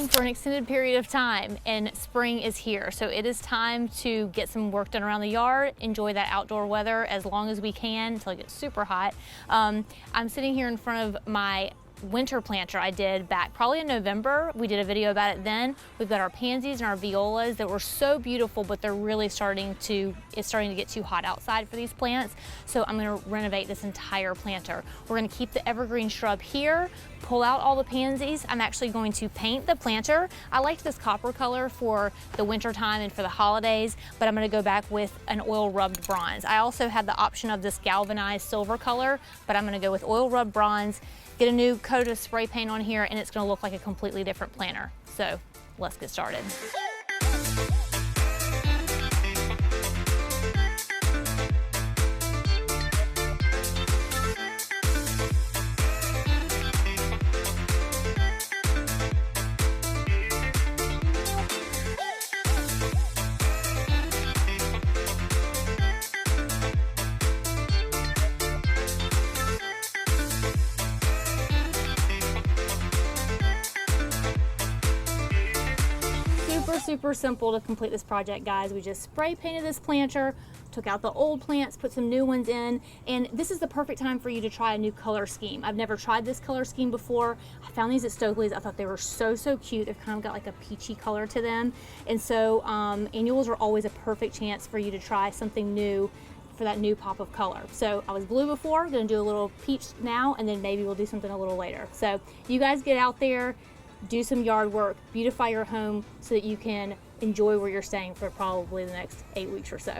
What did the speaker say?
home for an extended period of time and spring is here. So it is time to get some work done around the yard, enjoy that outdoor weather as long as we can until it gets super hot. I'm sitting here in front of my winter planter I did back probably in November. We did a video about it then. We've got our pansies and our violas that were so beautiful, but they're really it's starting to get too hot outside for these plants. So I'm gonna renovate this entire planter. We're gonna keep the evergreen shrub here, pull out all the pansies. I'm actually going to paint the planter. I liked this copper color for the winter time and for the holidays, but I'm gonna go back with an oil rubbed bronze. I also had the option of this galvanized silver color, but I'm gonna go with oil rubbed bronze, get a new coat of spray paint on here, and it's gonna look like a completely different planter. So let's get started. Super simple to complete this project, guys. We just spray painted this planter, took out the old plants, put some new ones in, and this is the perfect time for you to try a new color scheme. I've never tried this color scheme before. I found these at Stokely's. I thought they were so cute. They've kind of got like a peachy color to them, and so annuals are always a perfect chance for you to try something new for that new pop of color. So I was blue before, gonna do a little peach now, and then maybe we'll do something a little later. So you guys get out there, do some yard work, beautify your home so that you can enjoy where you're staying for probably the next 8 weeks or so.